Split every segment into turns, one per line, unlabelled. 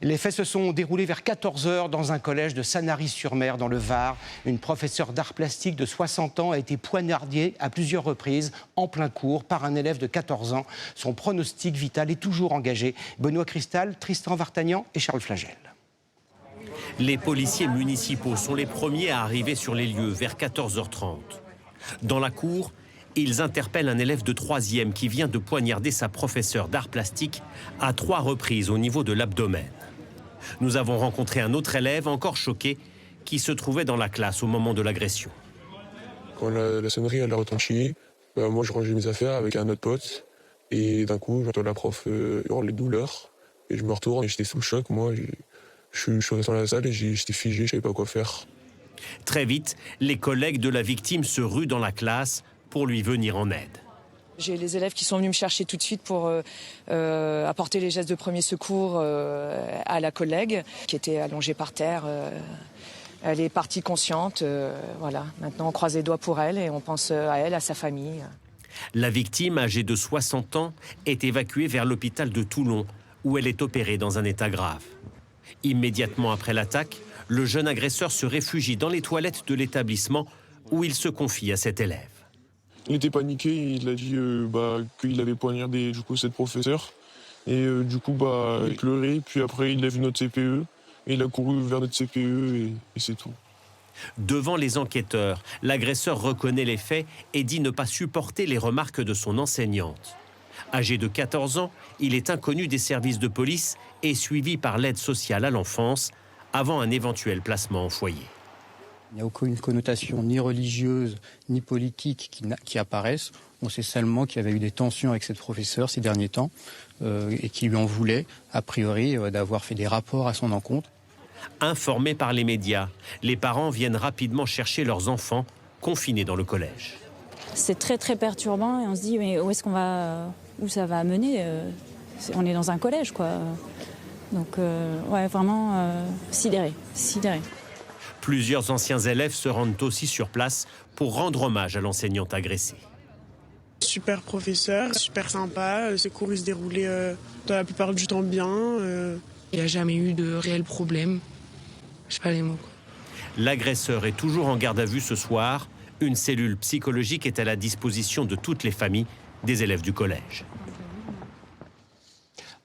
Les faits se sont déroulés vers 14 h dans un collège de Sanary-sur-Mer, dans le Var. Une professeure d'art plastique de 60 ans a été poignardée à plusieurs reprises, en plein cours, par un élève de 14 ans. Son pronostic vital est toujours engagé. Benoît Cristal, Tristan Vartagnan et Charles Flagel.
Les policiers municipaux sont les premiers à arriver sur les lieux vers 14 h 30. Dans la cour, ils interpellent un élève de 3e qui vient de poignarder sa professeure d'art plastique à 3 reprises au niveau de l'abdomen. Nous avons rencontré un autre élève encore choqué qui se trouvait dans la classe au moment de l'agression.
Quand la sonnerie elle a retenti, moi je rangeais mes affaires avec un autre pote et d'un coup j'entends la prof hurler de douleur et je me retourne et j'étais sous le choc. Moi je suis resté dans la salle et j'étais figé, je savais pas quoi faire.
Très vite, les collègues de la victime se ruent dans la classe pour lui venir en aide.
J'ai les élèves qui sont venus me chercher tout de suite pour apporter les gestes de premier secours à la collègue qui était allongée par terre. Elle est partie consciente. Voilà. Maintenant, on croise les doigts pour elle et on pense à elle, à sa famille.
La victime, âgée de 60 ans, est évacuée vers l'hôpital de Toulon, où elle est opérée dans un état grave. Immédiatement après l'attaque, le jeune agresseur se réfugie dans les toilettes de l'établissement où il se confie à cet élève.
Il était paniqué, il a dit qu'il avait poignardé cette professeure. Et il pleurait, puis après il a vu notre CPE, et il a couru vers notre CPE et c'est tout.
Devant les enquêteurs, l'agresseur reconnaît les faits et dit ne pas supporter les remarques de son enseignante. Âgé de 14 ans, il est inconnu des services de police et suivi par l'aide sociale à l'enfance avant un éventuel placement en foyer.
Il n'y a aucune connotation ni religieuse ni politique qui apparaissent. On sait seulement qu'il y avait eu des tensions avec cette professeure ces derniers temps et qui lui en voulait, a priori, d'avoir fait des rapports à son encontre.
Informés par les médias, les parents viennent rapidement chercher leurs enfants confinés dans le collège.
C'est très très perturbant et on se dit mais où ça va mener on est dans un collège quoi. Donc vraiment sidéré.
Plusieurs anciens élèves se rendent aussi sur place pour rendre hommage à l'enseignante agressée.
Super professeur, super sympa, ses cours se déroulaient dans la plupart du temps bien. Il n'y a jamais eu de réel problème. Je sais pas les mots.
L'agresseur est toujours en garde à vue ce soir. Une cellule psychologique est à la disposition de toutes les familles des élèves du collège.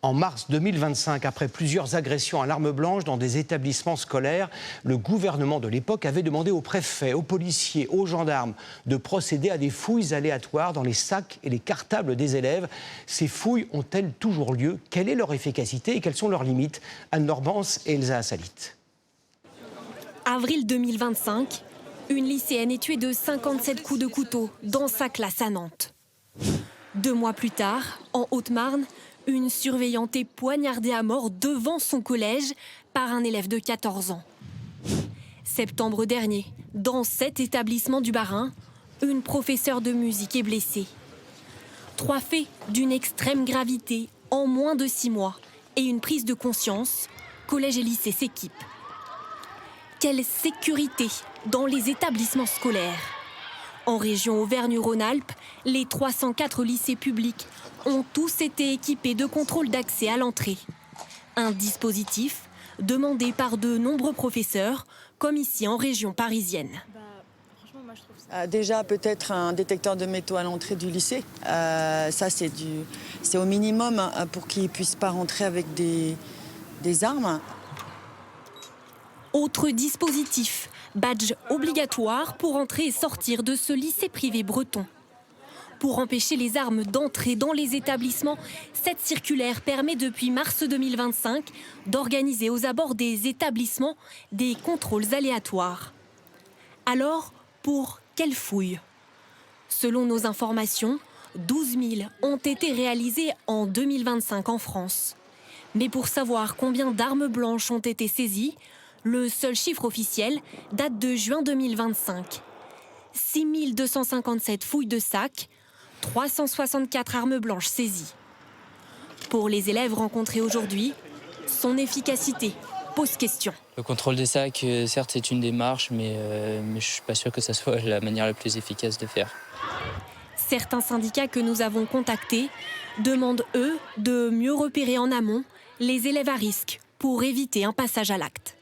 En mars 2025, après plusieurs agressions à l'arme blanche dans des établissements scolaires, le gouvernement de l'époque avait demandé aux préfets, aux policiers, aux gendarmes de procéder à des fouilles aléatoires dans les sacs et les cartables des élèves. Ces fouilles ont-elles toujours lieu? Quelle est leur efficacité et quelles sont leurs limites? Anne Norbance et Elsa Assalit.
Avril 2025, une lycéenne est tuée de 57 coups de couteau dans sa classe à Nantes. 2 mois plus tard, en Haute-Marne, une surveillante est poignardée à mort devant son collège par un élève de 14 ans. Septembre dernier, dans cet établissement du Bas-Rhin, une professeure de musique est blessée. 3 faits d'une extrême gravité en moins de 6 mois et une prise de conscience, collège et lycée s'équipent. Quelle sécurité dans les établissements scolaires! En région Auvergne-Rhône-Alpes, les 304 lycées publics ont tous été équipés de contrôles d'accès à l'entrée. Un dispositif demandé par de nombreux professeurs, comme ici en région parisienne.
Déjà, peut-être un détecteur de métaux à l'entrée du lycée. Ça, c'est au minimum pour qu'ils ne puissent pas rentrer avec des armes.
Autre dispositif, badge obligatoire pour entrer et sortir de ce lycée privé breton. Pour empêcher les armes d'entrer dans les établissements, cette circulaire permet depuis mars 2025 d'organiser aux abords des établissements des contrôles aléatoires. Alors, pour quelles fouilles? Selon nos informations, 12 000 ont été réalisées en 2025 en France. Mais pour savoir combien d'armes blanches ont été saisies, le seul chiffre officiel date de juin 2025. 6 257 fouilles de sacs, 364 armes blanches saisies. Pour les élèves rencontrés aujourd'hui, son efficacité pose question.
Le contrôle des sacs, certes, c'est une démarche, mais je ne suis pas sûr que ça soit la manière la plus efficace de faire.
Certains syndicats que nous avons contactés demandent, eux, de mieux repérer en amont les élèves à risque pour éviter un passage à l'acte.